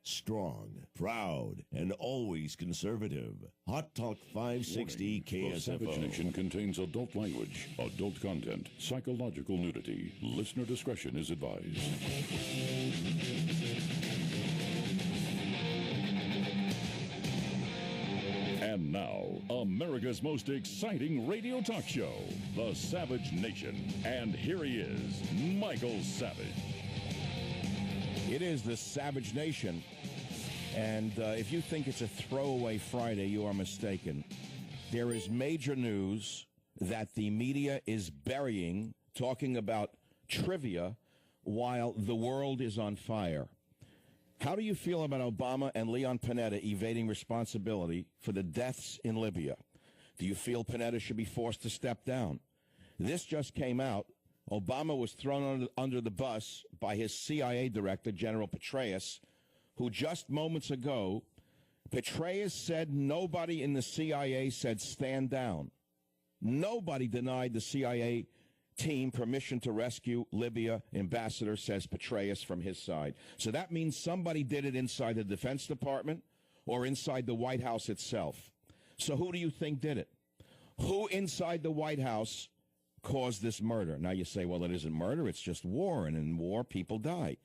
strong, proud, and always conservative. Hot Talk 560 KSFO. The Savage Nation contains adult language, adult content, psychological nudity. Listener discretion is advised. And now, America's most exciting radio talk show, The Savage Nation. And here he is, Michael Savage. It is The Savage Nation. And if you think it's a throwaway Friday, you are mistaken. There is major news that the media is burying, talking about trivia, while the world is on fire. How do you feel about Obama and Leon Panetta evading responsibility for the deaths in Libya? Do you feel Panetta should be forced to step down? This just came out. Obama was thrown under the bus by his CIA director, General Patreus, who just moments ago, Patreus said nobody in the CIA said stand down. Nobody denied the CIA team permission to rescue Libya, ambassador, says Patreus from his side. So that means somebody did it inside the Defense Department or inside the White House itself. So who do you think did it? Who inside the White House caused this murder? Now you say, well, it isn't murder, it's just war, and in war, people die.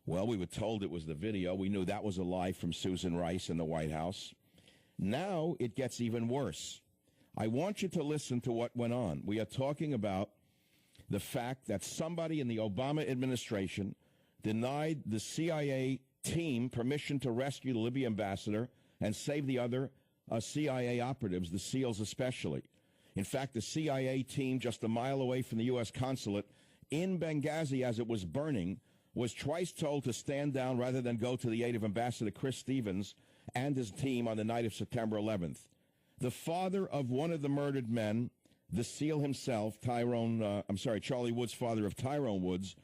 Well, we were told it was the video. We knew that was a lie from Susan Rice in the White House. Now it gets even worse. I want you to listen to what went on. We are talking about the fact that somebody in the Obama administration denied the CIA team permission to rescue the Libya ambassador and save the other CIA operatives, the SEALs especially. In fact, the CIA team just a mile away from the U.S. consulate in Benghazi as it was burning was twice told to stand down rather than go to the aid of Ambassador Chris Stevens and his team on the night of September 11th. The father of one of the murdered men, the SEAL himself, Charlie Woods, father of Tyrone Woods,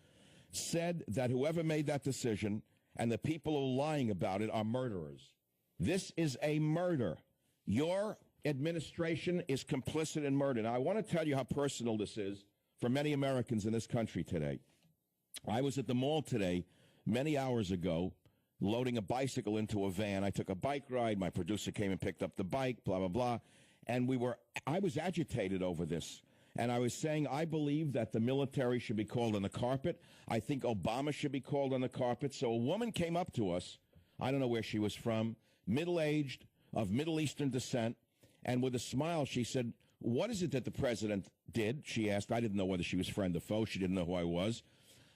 said that whoever made that decision and the people who are lying about it are murderers. This is a murder. Your administration is complicit in murder. Now, I want to tell you how personal this is for many Americans in this country today. I was at the mall today, many hours ago, loading a bicycle into a van. I took a bike ride. My producer came and picked up the bike, blah, blah, blah. And I was agitated over this. And I was saying, I believe that the military should be called on the carpet. I think Obama should be called on the carpet. So a woman came up to us. I don't know where she was from, middle-aged, of Middle Eastern descent. And with a smile, she said, what is it that the president did? She asked. I didn't know whether she was friend or foe. She didn't know who I was.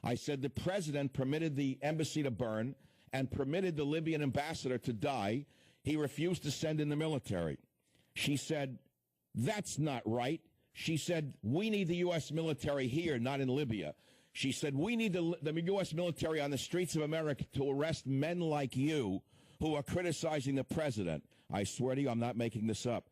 I said, the president permitted the embassy to burn and permitted the Libyan ambassador to die. He refused to send in the military. She said, that's not right. She said, we need the U.S. military here, not in Libya. She said, we need the U.S. military on the streets of America to arrest men like you who are criticizing the president. I swear to you, I'm not making this up.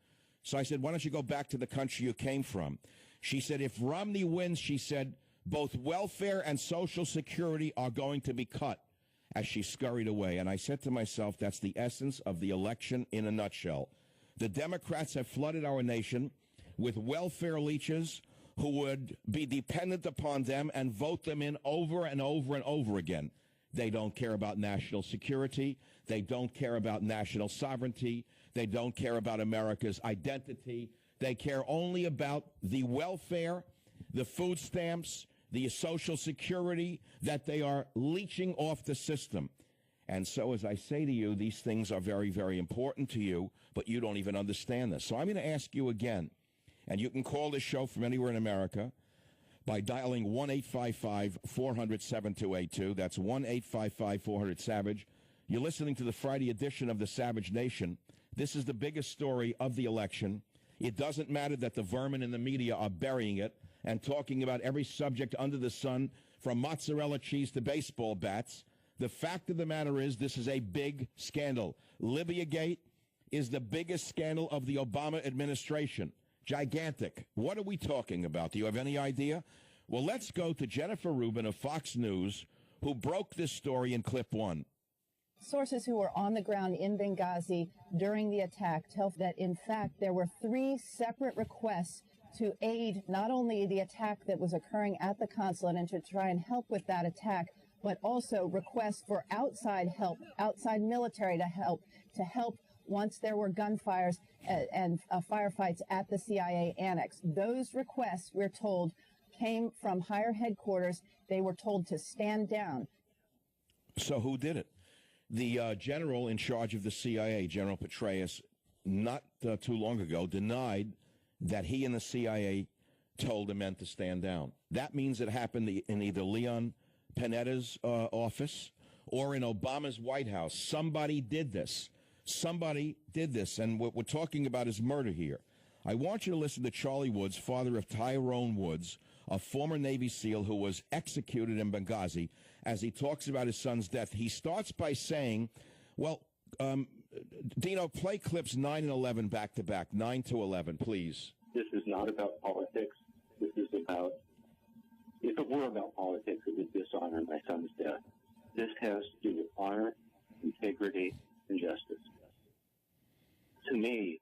So I said, why don't you go back to the country you came from? She said, if Romney wins, she said, both welfare and Social Security are going to be cut, as she scurried away. And I said to myself, that's the essence of the election in a nutshell. The Democrats have flooded our nation with welfare leeches who would be dependent upon them and vote them in over and over and over again. They don't care about national security. They don't care about national sovereignty. They don't care about America's identity. They care only about the welfare, the food stamps, the Social Security that they are leeching off the system. And so, as I say to you, these things are very, very important to you, but you don't even understand this. So I'm going to ask you again, and you can call this show from anywhere in America by dialing 1-855-400-7282. That's 1-855-400-SAVAGE. You're listening to the Friday edition of the Savage Nation. This is the biggest story of the election. It doesn't matter that the vermin in the media are burying it and talking about every subject under the sun, from mozzarella cheese to baseball bats. The fact of the matter is, this is a big scandal. Libyagate is the biggest scandal of the Obama administration. Gigantic. What are we talking about? Do you have any idea? Well, let's go to Jennifer Rubin of Fox News, who broke this story in clip one. Sources who were on the ground in Benghazi during the attack tell that, in fact, there were 3 separate requests to aid not only the attack that was occurring at the consulate and to try and help with that attack, but also requests for outside help, outside military to help once there were gunfires and firefights at the CIA annex. Those requests, we're told, came from higher headquarters. They were told to stand down. So who did it? The general in charge of the CIA, General Patreus, not too long ago, denied that he and the CIA told the men to stand down. That means it happened in either Leon Panetta's office or in Obama's White House. Somebody did this. Somebody did this, and what we're talking about is murder here. I want you to listen to Charlie Woods, father of Tyrone Woods, a former Navy SEAL who was executed in Benghazi, as he talks about his son's death. He starts by saying, well, Dino, play clips 9 and 11 back to back, 9 to 11, please. This is not about politics. This is about, if it were about politics, it would dishonor my son's death. This has to do with honor, integrity, and justice. To me,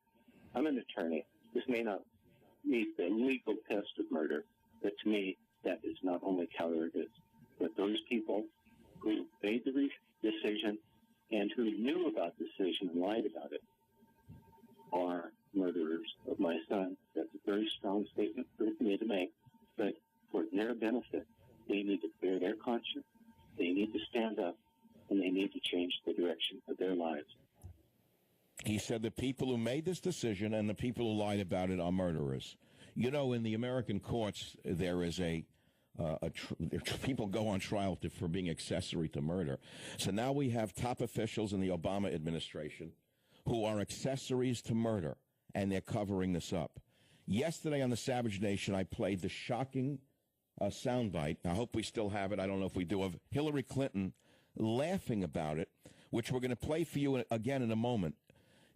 I'm an attorney. This may not meet the legal test of murder, but to me, that is not only cowardice, but those people who made the decision and who knew about the decision and lied about it are murderers of my son. That's a very strong statement for me to make, but for their benefit, they need to clear their conscience, they need to stand up, and they need to change the direction of their lives. He said the people who made this decision and the people who lied about it are murderers. You know, in the American courts, there is people go on trial for being accessory to murder. So now we have top officials in the Obama administration who are accessories to murder, and they're covering this up. Yesterday on the Savage Nation, I played the shocking soundbite. I hope we still have it. I don't know if we do, of Hillary Clinton laughing about it, which we're going to play for you again in a moment.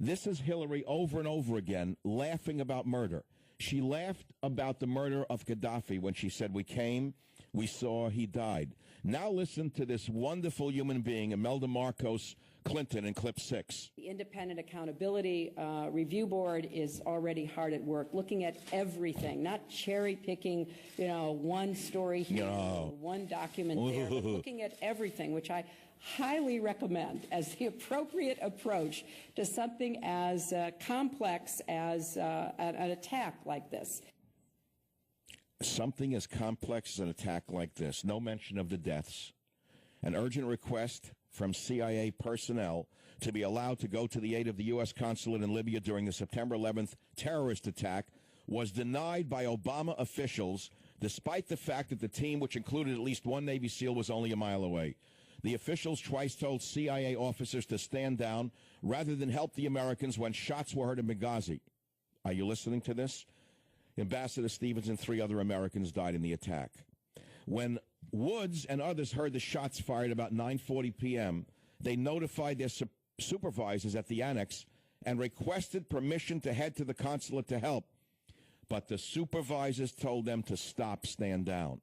This is Hillary over and over again laughing about murder. She laughed about the murder of Gaddafi when she said, we came, we saw, he died. Now listen to this wonderful human being, Imelda Marcos Clinton, in clip 6. The Independent Accountability Review Board is already hard at work, looking at everything, not cherry picking, one story here, one document there, but looking at everything, which I highly recommend as the appropriate approach to something as complex as an attack like this. Something as complex as an attack like this. No mention of the deaths. An urgent request from CIA personnel to be allowed to go to the aid of the U.S. consulate in Libya during the September 11th terrorist attack was denied by Obama officials, despite the fact that the team, which included at least one Navy SEAL, was only a mile away. The officials twice told CIA officers to stand down rather than help the Americans when shots were heard in Benghazi. Are you listening to this? Ambassador Stevens and 3 other Americans died in the attack. When Woods and others heard the shots fired about 9:40 p.m., they notified their supervisors at the annex and requested permission to head to the consulate to help. But the supervisors told them to stop, stand down.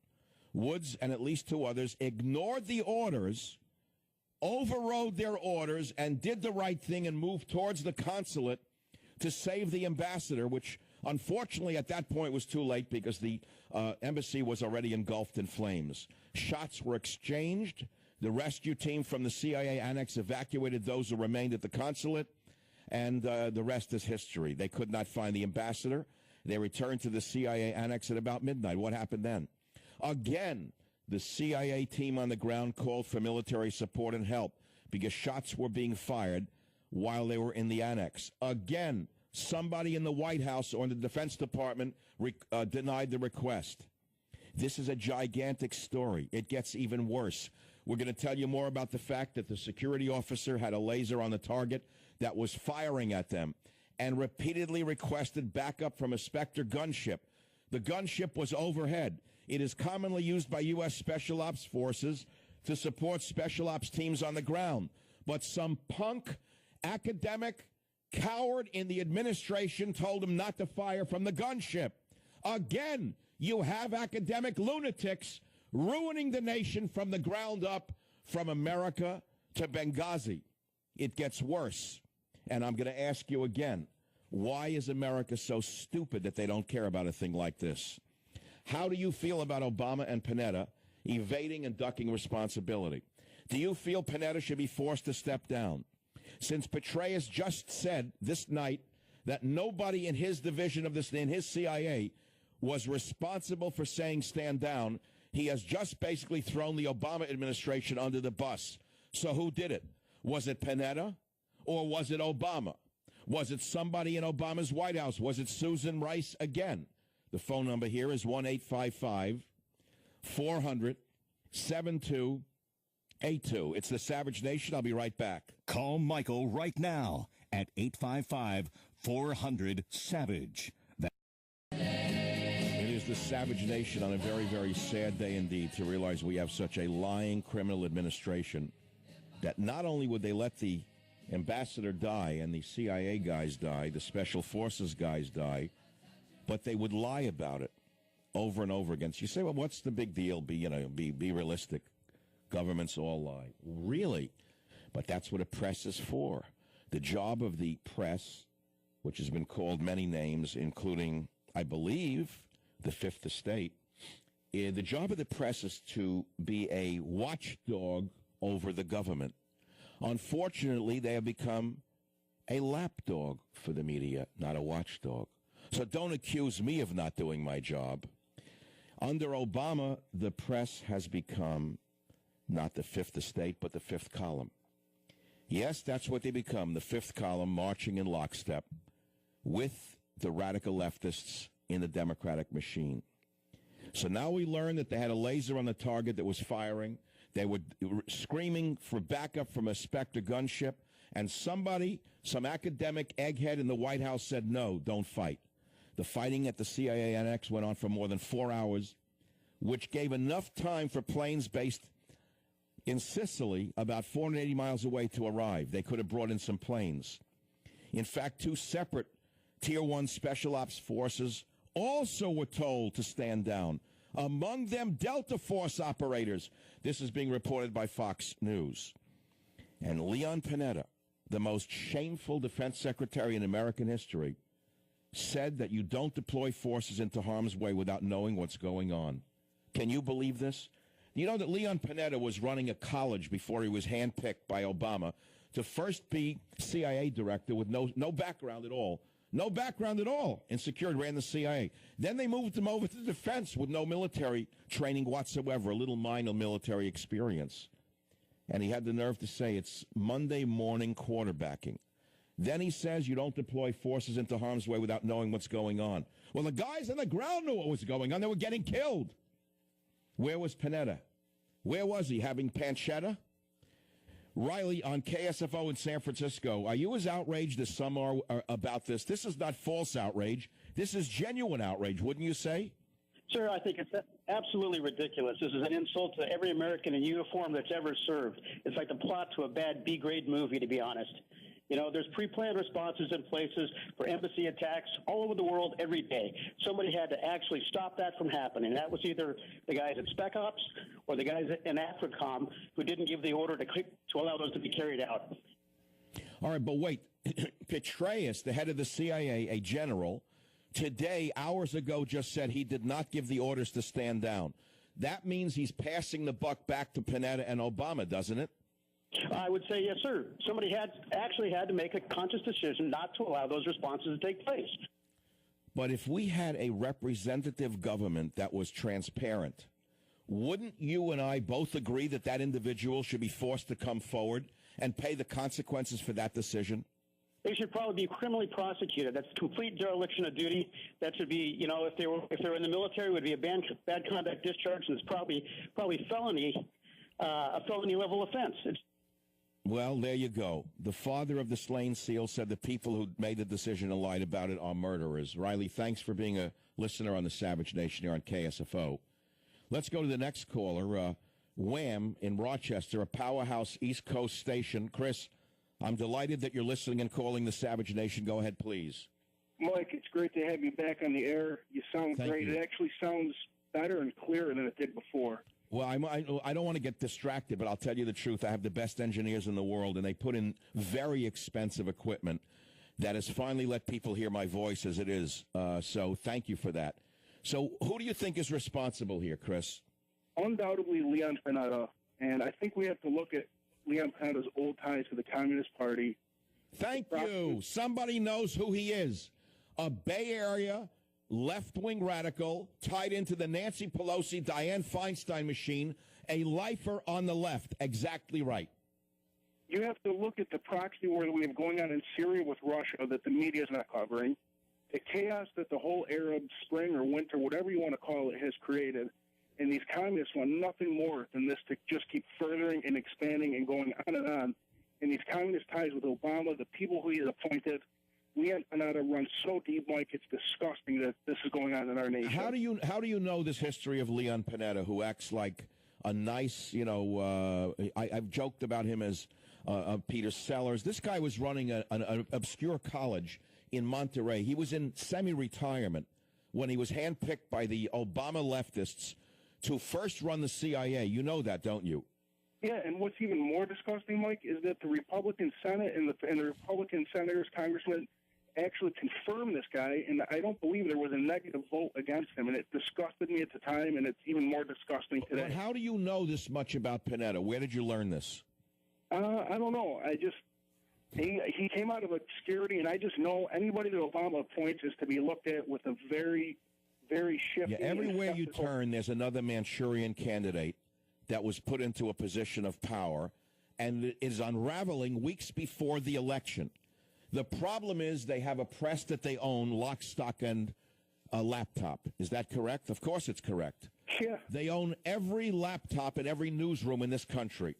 Woods and at least 2 others ignored the orders, overrode their orders, and did the right thing and moved towards the consulate to save the ambassador, which unfortunately at that point was too late because the embassy was already engulfed in flames. Shots were exchanged. The rescue team from the CIA annex evacuated those who remained at the consulate, and the rest is history. They could not find the ambassador. They returned to the CIA annex at about midnight. What happened then? Again, the CIA team on the ground called for military support and help because shots were being fired while they were in the annex. Again, somebody in the White House or in the Defense Department denied the request. This is a gigantic story. It gets even worse. We're going to tell you more about the fact that the security officer had a laser on the target that was firing at them and repeatedly requested backup from a Spectre gunship. The gunship was overhead. It is commonly used by U.S. Special Ops forces to support Special Ops teams on the ground. But some punk, academic, coward in the administration told him not to fire from the gunship. Again, you have academic lunatics ruining the nation from the ground up, from America to Benghazi. It gets worse. And I'm going to ask you again, why is America so stupid that they don't care about a thing like this? How do you feel about Obama and Panetta evading and ducking responsibility. Do you feel Panetta should be forced to step down? Since Patreus just said this night that nobody in his division of this, in his CIA, was responsible for saying stand down, he has just basically thrown the Obama administration under the bus. So who did it? Was it Panetta or was it Obama? Was it somebody in Obama's White House? Was it Susan Rice again? The phone number here is 1-855-400-7282. It's the Savage Nation. I'll be right back. Call Michael right now at 855-400-SAVAGE. It is the Savage Nation on a very, very sad day indeed to realize we have such a lying criminal administration that not only would they let the ambassador die and the CIA guys die, the special forces guys die, but they would lie about it over and over again. So you say, well, what's the big deal? Be realistic. Governments all lie. Really? But that's what a press is for. The job of the press, which has been called many names, including, I believe, the Fifth Estate, the job of the press is to be a watchdog over the government. Unfortunately, they have become a lapdog for the media, not a watchdog. So don't accuse me of not doing my job. Under Obama, the press has become not the Fifth Estate, but the fifth column. Yes, that's what they become, the fifth column, marching in lockstep with the radical leftists in the Democratic machine. So now we learn that they had a laser on the target that was firing. They were screaming for backup from a Spectre gunship, and somebody, some academic egghead in the White House said, no, don't fight. The fighting at the CIA annex went on for more than 4 hours, which gave enough time for planes based in Sicily, about 480 miles away, to arrive. They could have brought in some planes. In fact, 2 separate Tier 1 Special Ops forces also were told to stand down. Among them, Delta Force operators. This is being reported by Fox News. And Leon Panetta, the most shameful defense secretary in American history, said that you don't deploy forces into harm's way without knowing what's going on. Can you believe this? You know that Leon Panetta was running a college before he was handpicked by Obama to first be CIA director with no background at all. No background at all in security, ran the CIA. Then they moved him over to defense with no military training whatsoever, a little minor military experience. And he had the nerve to say it's Monday morning quarterbacking. Then he says you don't deploy forces into harm's way without knowing what's going on. Well, the guys on the ground knew what was going on. They were getting killed. Where was Panetta? Where was he? Having pancetta? Riley, on KSFO in San Francisco, are you as outraged as some are about this? This is not false outrage. This is genuine outrage, wouldn't you say? Sir, I think it's absolutely ridiculous. This is an insult to every American in uniform that's ever served. It's like the plot to a bad B-grade movie, to be honest. You know, there's pre-planned responses in places for embassy attacks all over the world every day. Somebody had to actually stop that from happening. That was either the guys at Spec Ops or the guys in AFRICOM who didn't give the order to allow those to be carried out. All right, but wait. Patreus, the head of the CIA, a general, today, hours ago, just said he did not give the orders to stand down. That means he's passing the buck back to Panetta and Obama, doesn't it? I would say yes, sir. Somebody had to make a conscious decision not to allow those responses to take place. But if we had a representative government that was transparent, wouldn't you and I both agree that that individual should be forced to come forward and pay the consequences for that decision? They should probably be criminally prosecuted. That's complete dereliction of duty. That should be, you know, if they were in the military, it would be a bad conduct discharge, and it's probably a felony level offense. Well, there you go. The father of the slain SEAL said the people who made the decision and lied about it are murderers. Riley, thanks for being a listener on the Savage Nation here on KSFO. Let's go to the next caller, Wham in Rochester, a powerhouse East Coast station. Chris, I'm delighted that you're listening and calling the Savage Nation. Go ahead, please. Mike, it's great to have you back on the air. You sound great. It actually sounds better and clearer than it did before. Well, I don't want to get distracted, but I'll tell you the truth. I have the best engineers in the world, and they put in very expensive equipment that has finally let people hear my voice as it is. So thank you for that. So who do you think is responsible here, Chris? undoubtedly Leon Panetta, and I think we have to look at Leon Panetta's old ties to the Communist Party. Thank you. Somebody knows who he is. A Bay Area left-wing radical tied into the Nancy Pelosi, Dianne Feinstein machine, a lifer on the left. Exactly right. You have to look at the proxy war that we have going on in Syria with Russia that the media is not covering, the chaos that the whole Arab Spring or winter, whatever you want to call it, has created. And these communists want nothing more than this to just keep furthering and expanding and going on and on. And these communist ties with Obama, the people who he has appointed, Leon Panetta runs so deep, Mike, it's disgusting that this is going on in our nation. How do you know this history of Leon Panetta, who acts like a nice, I've joked about him as Peter Sellers. This guy was running an obscure college in Monterey. He was in semi-retirement when he was handpicked by the Obama leftists to first run the CIA. You know that, don't you? Yeah, and what's even more disgusting, Mike, is that the Republican Senate and the Republican senators, congressmen, actually confirmed this guy, and I don't believe there was a negative vote against him, and it disgusted me at the time, and it's even more disgusting today. But how do you know this much about Panetta? Where did you learn this? I don't know. He came out of obscurity, and I just know anybody that Obama appoints is to be looked at with a very, very shifty. Yeah, everywhere you turn, there's another Manchurian candidate that was put into a position of power, and it is unraveling weeks before the election. The problem is they have a press that they own, lock, stock, and a laptop. Is that correct? Of course it's correct. Yeah. They own every laptop in every newsroom in this country.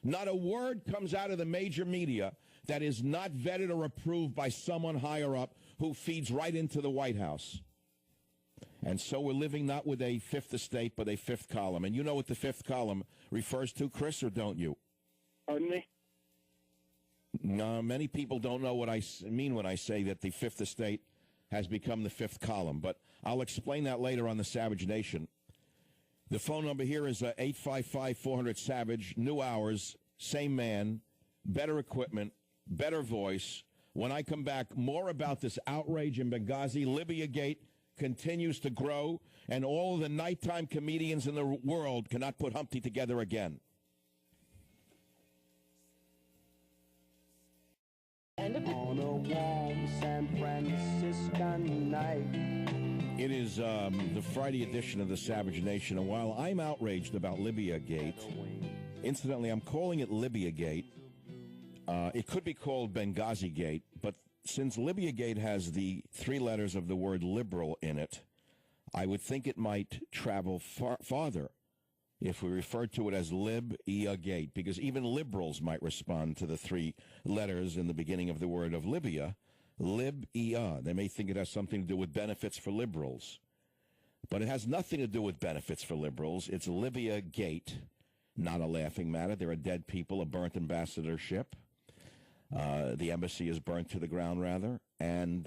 Not a word comes out of the major media that is not vetted or approved by someone higher up who feeds right into the White House. And so we're living not with a fifth estate, but a fifth column. And you know what the fifth column refers to, Chris, or don't you? Pardon me? No, many people don't know what I mean when I say that the fifth estate has become the fifth column. But I'll explain that later on the Savage Nation. The phone number here is 855-400-SAVAGE. New hours, same man, better equipment, better voice. When I come back, more about this outrage in Benghazi. Libya Gate continues to grow, and all the nighttime comedians in the world cannot put Humpty together again. On a warm San Franciscan night. It is the Friday edition of the Savage Nation, and while I'm outraged about Libya Gate, incidentally, I'm calling it Libya Gate. It could be called Benghazi Gate, but since Libya Gate has the three letters of the word liberal in it, I would think it might travel farther if we refer to it as Libya Gate, because even liberals might respond to the three letters in the beginning of the word of Libya, Libya. They may think it has something to do with benefits for liberals, but it has nothing to do with benefits for liberals. It's Libya Gate, not a laughing matter. There are dead people, a burnt ambassadorship. The embassy is burnt to the ground, rather, and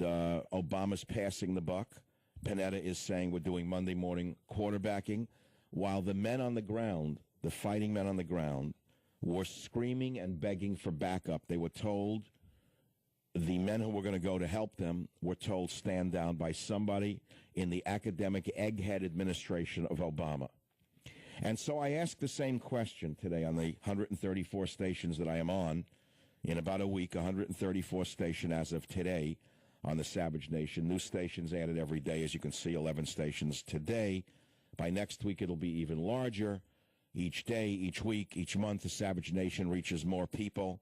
Obama's passing the buck. Panetta is saying we're doing Monday morning quarterbacking, while the men on the ground, the fighting men on the ground, were screaming and begging for backup. They were told, the men who were going to go to help them were told stand down by somebody in the academic egghead administration of Obama. And so I asked the same question today on the 134 stations that I am on. In about a week, 134 station as of today on the Savage Nation. New stations added every day. As you can see, 11 stations today. By next week, it'll be even larger. Each day, each week, each month, the Savage Nation reaches more people.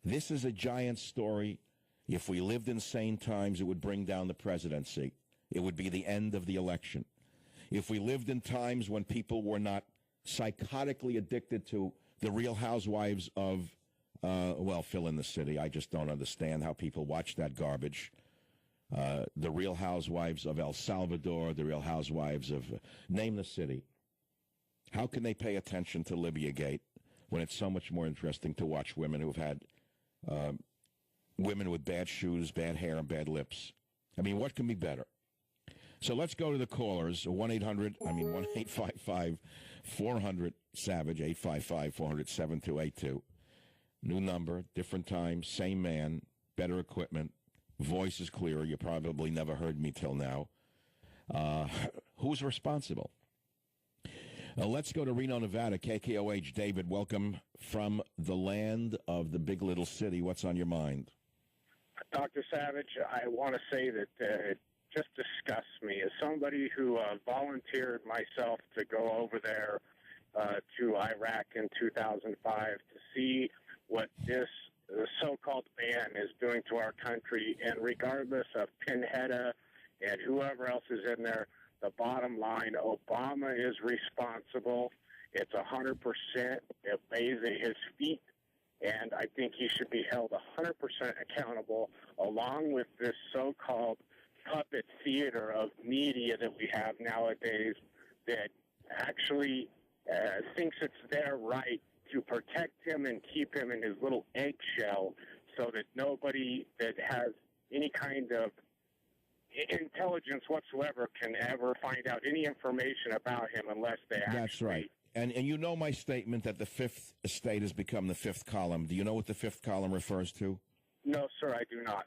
This is a giant story. If we lived in sane times, it would bring down the presidency. It would be the end of the election. If we lived in times when people were not psychotically addicted to the Real Housewives of fill in the city. I just don't understand how people watch that garbage. The Real Housewives of El Salvador, the Real Housewives of name the city. How can they pay attention to Libya Gate when it's so much more interesting to watch women who have had women with bad shoes, bad hair, and bad lips? I mean, what can be better? So let's go to the callers. 1-855-400-SAVAGE, 855-400-7282. New number, different time, same man, better equipment, voice is clearer. You probably never heard me till now. Who's responsible? Let's go to Reno, Nevada. KKOH, David, welcome from the land of the big little city. What's on your mind? Dr. Savage, I want to say that it just disgusts me. As somebody who volunteered myself to go over there to Iraq in 2005 to see what this so-called ban is doing to our country, and regardless of PANETTA and whoever else is in there, the bottom line, Obama is responsible. It's 100%. It lays at his feet, and I think he should be held 100% accountable, along with this so-called puppet theater of media that we have nowadays that actually thinks it's their right to protect him and keep him in his little eggshell so that nobody that has any kind of intelligence whatsoever can ever find out any information about him unless they actually... That's right. And you know my statement that the fifth estate has become the fifth column. Do you know what the fifth column refers to? No, sir, I do not.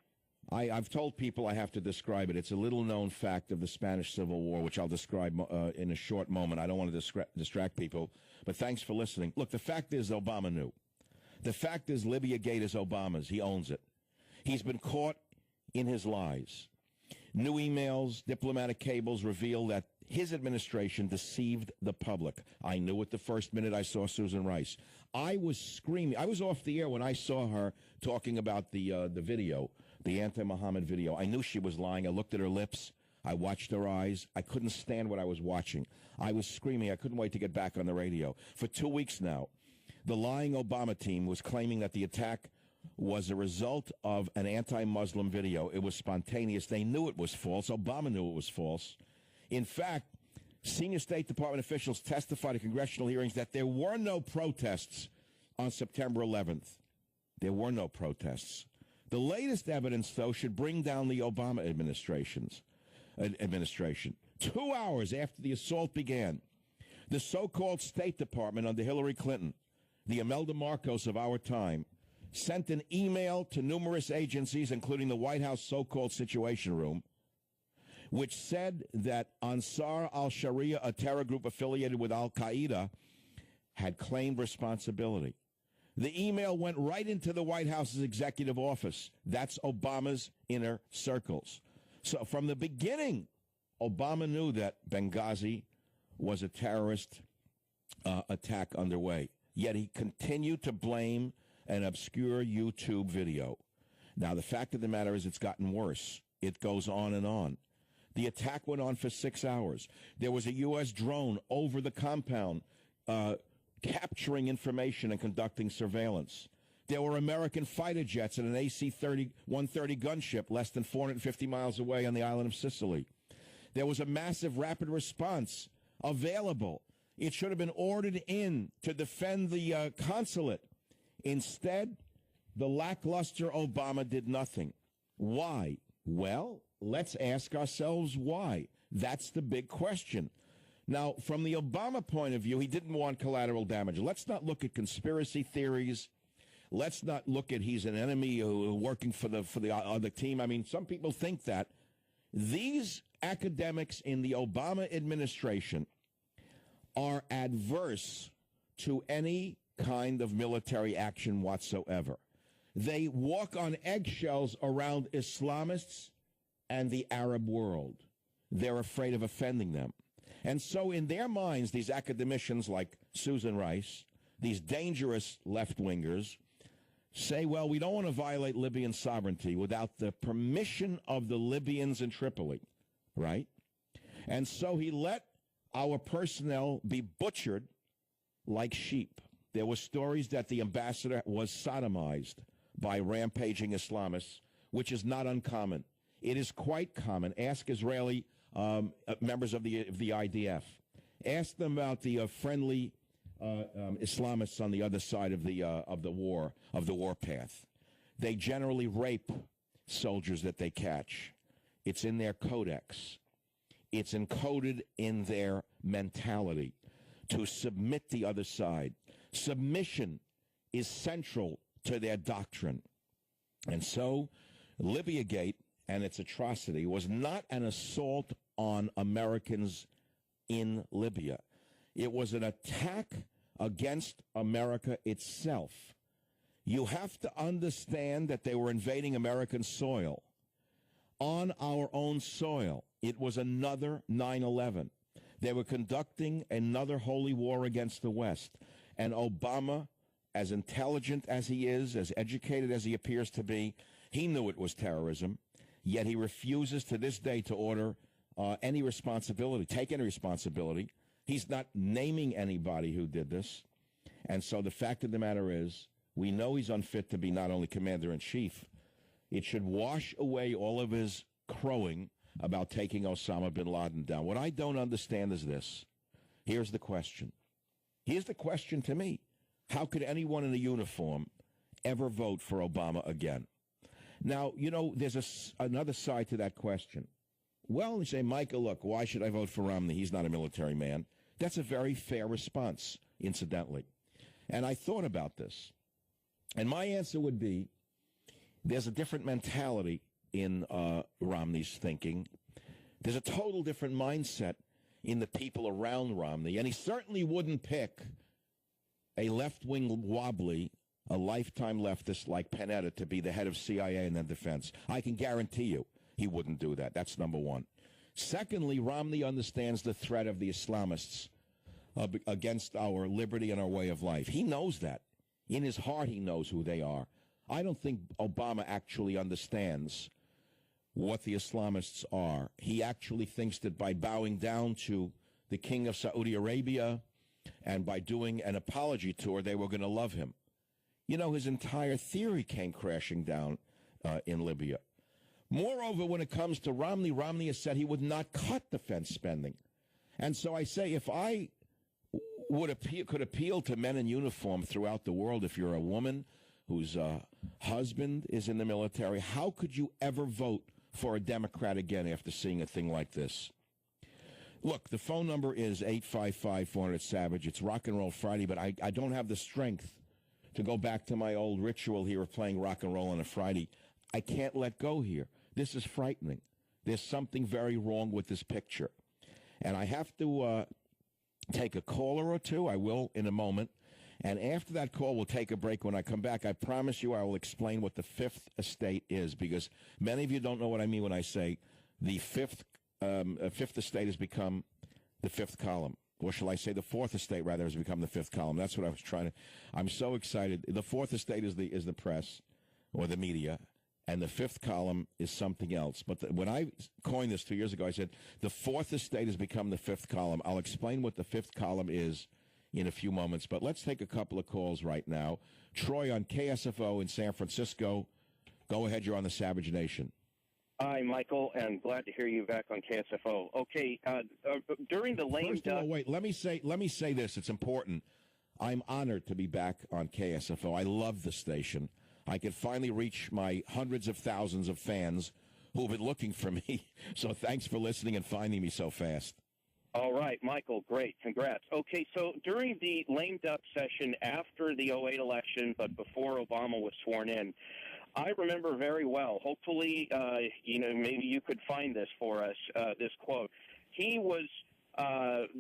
I've told people I have to describe it. It's a little-known fact of the Spanish Civil War, which I'll describe in a short moment. I don't want to distract people, but thanks for listening. Look, the fact is Obama knew. The fact is Libya Gate is Obama's. He owns it. He's been caught in his lies. New emails, diplomatic cables reveal that his administration deceived the public. I knew it the first minute I saw Susan Rice. I was screaming. I was off the air when I saw her talking about the video, the anti-Muhammad video. I knew she was lying. I looked at her lips. I watched her eyes. I couldn't stand what I was watching. I was screaming. I couldn't wait to get back on the radio. For 2 weeks now, the lying Obama team was claiming that the attack was a result of an anti-Muslim video. It was spontaneous. They knew it was false. Obama knew it was false. In fact, senior State Department officials testified at congressional hearings that there were no protests on September 11th. There were no protests. The latest evidence, though, should bring down the Obama administration. 2 hours after the assault began, the so-called State Department under Hillary Clinton, the Imelda Marcos of our time, sent an email to numerous agencies, including the White House so-called Situation Room, which said that Ansar al-Sharia, a terror group affiliated with al-Qaeda, had claimed responsibility. The email went right into the White House's executive office. That's Obama's inner circles. So from the beginning, Obama knew that Benghazi was a terrorist attack underway. Yet he continued to blame an obscure YouTube video. Now, the fact of the matter is it's gotten worse. It goes on and on. The attack went on for 6 hours. There was a U.S. drone over the compound capturing information and conducting surveillance. There were American fighter jets and an AC-130 gunship less than 450 miles away on the island of Sicily. There was a massive rapid response available. It should have been ordered in to defend the consulate. Instead, the lackluster Obama did nothing. Why? Well, let's ask ourselves why. That's the big question. Now, from the Obama point of view, he didn't want collateral damage. Let's not look at conspiracy theories. Let's not look at he's an enemy working for the other team. I mean, some people think that. These academics in the Obama administration are adverse to any kind of military action whatsoever. They walk on eggshells around Islamists and the Arab world. They're afraid of offending them. And so in their minds, these academicians like Susan Rice, these dangerous left-wingers, say, well, we don't want to violate Libyan sovereignty without the permission of the Libyans in Tripoli, right? And so he let our personnel be butchered like sheep. There were stories that the ambassador was sodomized by rampaging Islamists, which is not uncommon. It is quite common. Ask Israeli members of the IDF. Ask them about the friendly Islamists on the other side of the war path. They generally rape soldiers that they catch. It's in their codex. It's encoded in their mentality to submit the other side. Submission is central to their doctrine. And so Libya Gate and its atrocity was not an assault on Americans in Libya. It was an attack against America itself. You have to understand that they were invading American soil. On our own soil, it was another 9/11. They were conducting another holy war against the West. And Obama, as intelligent as he is, as educated as he appears to be, he knew it was terrorism, yet he refuses to this day to order any responsibility, take any responsibility. He's not naming anybody who did this. And so the fact of the matter is, we know he's unfit to be not only commander-in-chief. It should wash away all of his crowing about taking Osama bin Laden down. What I don't understand is this. Here's the question. Here's the question to me. How could anyone in a uniform ever vote for Obama again? Now, you know, there's another side to that question. Well, you say, Michael, look, why should I vote for Romney? He's not a military man. That's a very fair response, incidentally. And I thought about this. And my answer would be, there's a different mentality in Romney's thinking. There's a total different mindset in the people around Romney. And he certainly wouldn't pick a left-wing wobbly, a lifetime leftist like Panetta to be the head of CIA and then defense. I can guarantee you he wouldn't do that. That's number one. Secondly, Romney understands the threat of the Islamists against our liberty and our way of life. He knows that. In his heart, he knows who they are. I don't think Obama actually understands what the Islamists are. He actually thinks that by bowing down to the king of Saudi Arabia and by doing an apology tour, they were going to love him. You know, his entire theory came crashing down in Libya. Moreover, when it comes to Romney, Romney has said he would not cut defense spending. And so I say, if I could appeal to men in uniform throughout the world, if you're a woman whose husband is in the military, how could you ever vote for a Democrat again after seeing a thing like this? Look, the phone number is 855-400-SAVAGE. It's Rock and Roll Friday, but I don't have the strength to go back to my old ritual here of playing rock and roll on a Friday. I can't let go here. This is frightening. There's something very wrong with this picture. And I have to take a caller or two. I will in a moment. And after that call, we'll take a break. When I come back, I promise you I will explain what the Fifth Estate is, because many of you don't know what I mean when I say the Fifth Estate has become the fifth column. Or shall I say the Fourth Estate, rather, has become the fifth column. That's what I was trying to... I'm so excited. The Fourth Estate is the press or the media, and the fifth column is something else. But when I coined this 2 years ago, I said the Fourth Estate has become the fifth column. I'll explain what the fifth column is in a few moments, but let's take a couple of calls right now. Troy on KSFO in San Francisco. Go ahead, you're on the Savage Nation. Hi, Michael, and glad to hear you back on KSFO. Okay, during the lame duck... First of all, wait, let me say this. It's important. I'm honored to be back on KSFO. I love the station. I could finally reach my hundreds of thousands of fans who have been looking for me. So thanks for listening and finding me so fast. All right, Michael, great. Congrats. Okay, so during the lame duck session after the 2008 election, but before Obama was sworn in, I remember very well. Hopefully, maybe you could find this for us, this quote. He was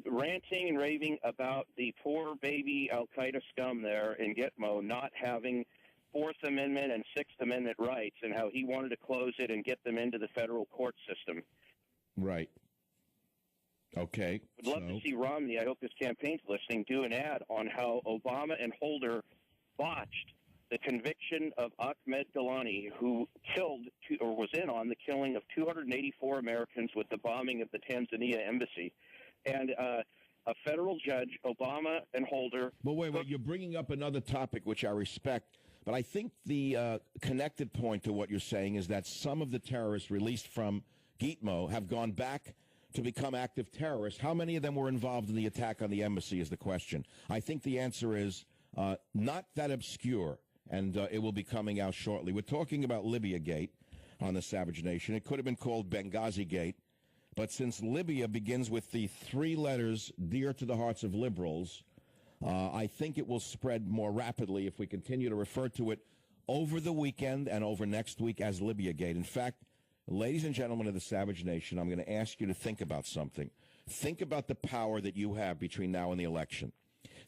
ranting and raving about the poor baby al-Qaeda scum there in Gitmo not having Fourth Amendment and Sixth Amendment rights, and how he wanted to close it and get them into the federal court system. Right. Okay. Would love to see Romney, I hope his campaign's listening, do an ad on how Obama and Holder botched the conviction of Ahmed Galani, who killed or was in on the killing of 284 Americans with the bombing of the Tanzania embassy. And a federal judge, Obama and Holder... Well, wait, you're bringing up another topic, which I respect, but I think the connected point to what you're saying is that some of the terrorists released from Gitmo have gone back to become active terrorists. How many of them were involved in the attack on the embassy is the question. I think the answer is not that obscure, and it will be coming out shortly. We're talking about Libya Gate on the Savage Nation. It could have been called Benghazi Gate, but since Libya begins with the three letters dear to the hearts of liberals, I think it will spread more rapidly if we continue to refer to it over the weekend and over next week as Libya Gate. In fact, ladies and gentlemen of the Savage Nation, I'm going to ask you to think about something. Think about the power that you have between now and the election.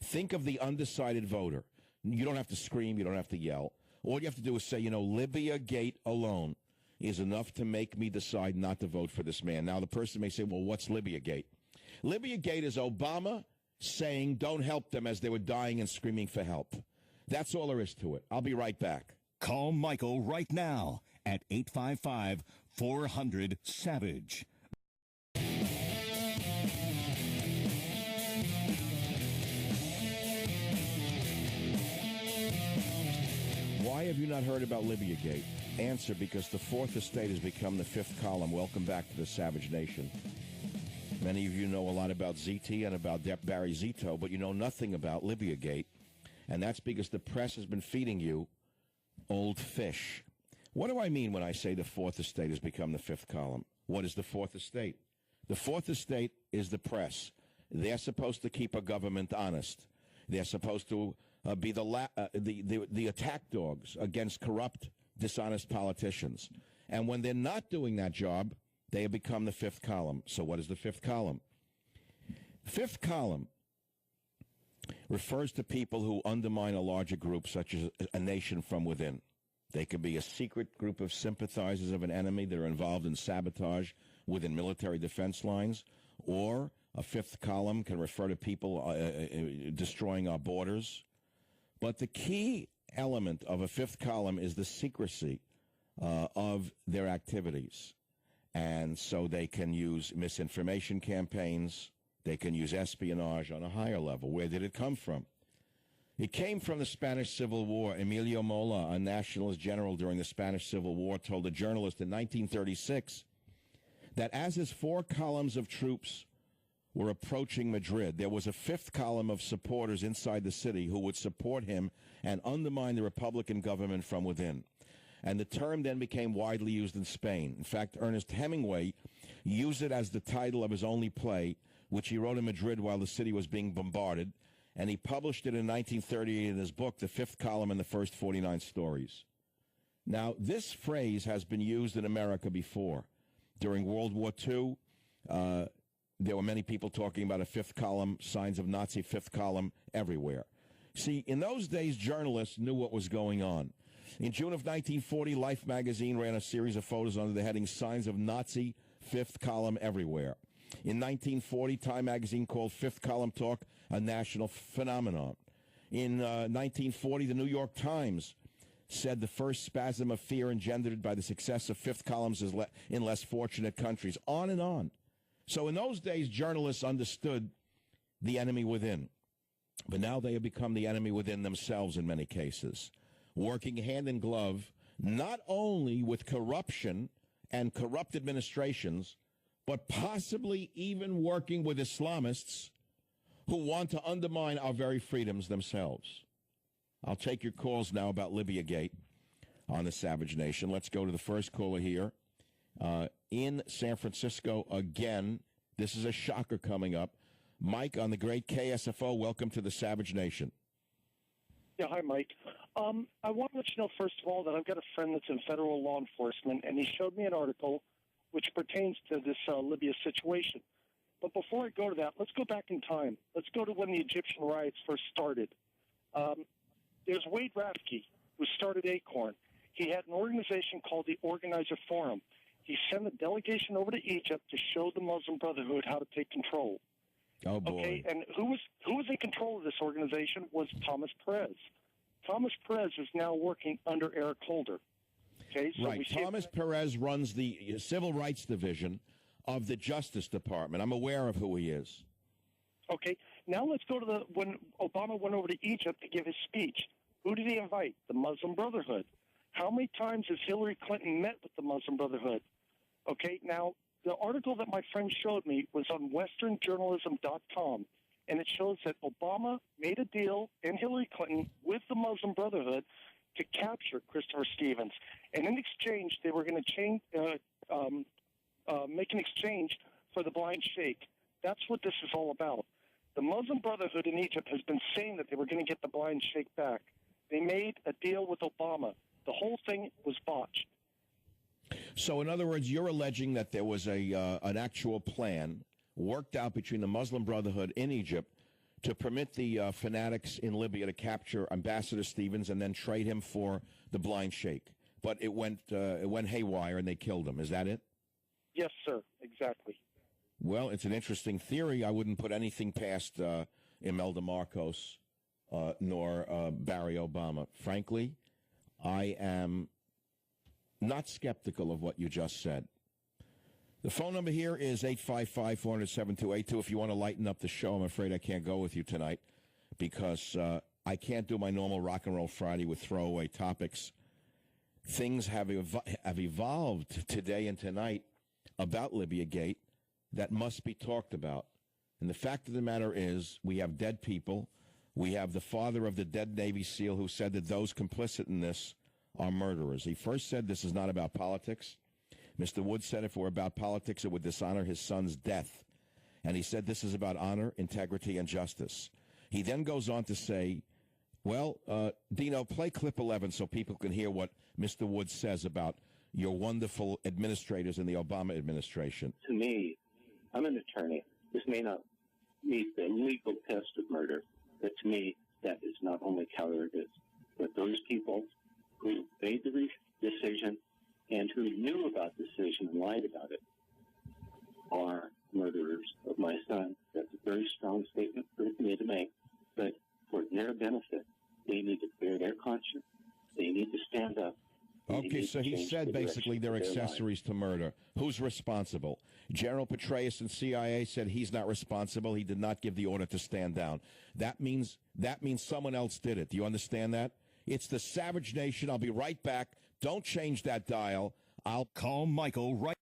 Think of the undecided voter. You don't have to scream. You don't have to yell. All you have to do is say, Libya Gate alone is enough to make me decide not to vote for this man. Now, the person may say, well, what's Libya Gate? Libya Gate is Obama saying don't help them as they were dying and screaming for help. That's all there is to it. I'll be right back. Call Michael right now at 855-400-SAVAGE. Why have you not heard about Libya Gate? Answer, because the Fourth Estate has become the fifth column. Welcome back to the Savage Nation. Many of you know a lot about ZT and about Barry Zito, but you know nothing about Libya Gate, and that's because the press has been feeding you old fish. What do I mean when I say the Fourth Estate has become the fifth column? What is the Fourth Estate? The Fourth Estate is the press. They're supposed to keep a government honest. They're supposed to be the attack dogs against corrupt, dishonest politicians. And when they're not doing that job, they have become the fifth column. So what is the fifth column? Fifth column refers to people who undermine a larger group, such as a nation from within. They could be a secret group of sympathizers of an enemy that are involved in sabotage within military defense lines, or a fifth column can refer to people destroying our borders. But the key element of a fifth column is the secrecy of their activities. And so they can use misinformation campaigns. They can use espionage on a higher level. Where did it come from? It came from the Spanish Civil War. Emilio Mola, a nationalist general during the Spanish Civil War, told a journalist in 1936 that as his four columns of troops were approaching Madrid, there was a fifth column of supporters inside the city who would support him and undermine the Republican government from within. And the term then became widely used in Spain. In fact, Ernest Hemingway used it as the title of his only play, which he wrote in Madrid while the city was being bombarded, and he published it in 1938 in his book, The Fifth Column and the First 49 Stories. Now, this phrase has been used in America before. During World War II, there were many people talking about a fifth column, signs of Nazi fifth column everywhere. See, in those days, journalists knew what was going on. In June of 1940, Life magazine ran a series of photos under the heading Signs of Nazi Fifth Column Everywhere. In 1940, Time magazine called Fifth Column Talk a national phenomenon. In 1940, the New York Times said the first spasm of fear engendered by the success of fifth columns is in less fortunate countries, on and on. So in those days, journalists understood the enemy within. But now they have become the enemy within themselves in many cases, working hand in glove, not only with corruption and corrupt administrations, but possibly even working with Islamists who want to undermine our very freedoms themselves. I'll take your calls now about Libya Gate on the Savage Nation. Let's go to the first caller here in San Francisco again. This is a shocker coming up. Mike on the great KSFO, welcome to the Savage Nation. Yeah, hi, Mike. I want to let you know, first of all, that I've got a friend that's in federal law enforcement, and he showed me an article which pertains to this Libya situation. But before I go to that, let's go back in time. Let's go to when the Egyptian riots first started. There's Wade Rathke, who started ACORN. He had an organization called the Organizer Forum. He sent a delegation over to Egypt to show the Muslim Brotherhood how to take control. Oh, boy. Okay, and who was in control of this organization was Thomas Perez. Thomas Perez is now working under Eric Holder. Okay, so right. Thomas Perez runs the Civil Rights Division of the Justice Department. I'm aware of who he is. Okay, now let's go to when Obama went over to Egypt to give his speech. Who did he invite? The Muslim Brotherhood. How many times has Hillary Clinton met with the Muslim Brotherhood? Okay, now, the article that my friend showed me was on westernjournalism.com, and it shows that Obama made a deal, and Hillary Clinton, with the Muslim Brotherhood to capture Christopher Stevens. And in exchange, they were going to make an exchange for the blind sheikh. That's what this is all about. The Muslim Brotherhood in Egypt has been saying that they were going to get the blind sheikh back. They made a deal with Obama. The whole thing was botched. So, in other words, you're alleging that there was an actual plan worked out between the Muslim Brotherhood in Egypt to permit the fanatics in Libya to capture Ambassador Stevens and then trade him for the blind sheikh. But it went haywire and they killed him. Is that it? Yes, sir. Exactly. Well, it's an interesting theory. I wouldn't put anything past Imelda Marcos nor Barry Obama. Frankly, I am not skeptical of what you just said. The phone number here is 855-400-7282. If you want to lighten up the show, I'm afraid I can't go with you tonight because I can't do my normal Rock and Roll Friday with throwaway topics. Things have evolved today and tonight about Libya Gate that must be talked about. And the fact of the matter is we have dead people. We have the father of the dead Navy SEAL who said that those complicit in this are murderers. He first said this is not about politics. Mr. Wood said if it were about politics, it would dishonor his son's death. And he said this is about honor, integrity, and justice. He then goes on to say, well, Dino, play clip 11 so people can hear what Mr. Wood says about your wonderful administrators in the Obama administration. To me, I'm an attorney. This may not meet the legal test of murder, but to me, that is not only cowardice, but those people who made the decision and who knew about the decision and lied about it are murderers of my son. That's a very strong statement for me to make, but for their benefit, they need to bear their conscience. They need to stand up. Okay, so he said basically they're accessories to murder. Who's responsible? General Patreus and CIA said he's not responsible. He did not give the order to stand down. That means someone else did it. Do you understand that? It's the Savage Nation. I'll be right back. Don't change that dial. I'll call Michael right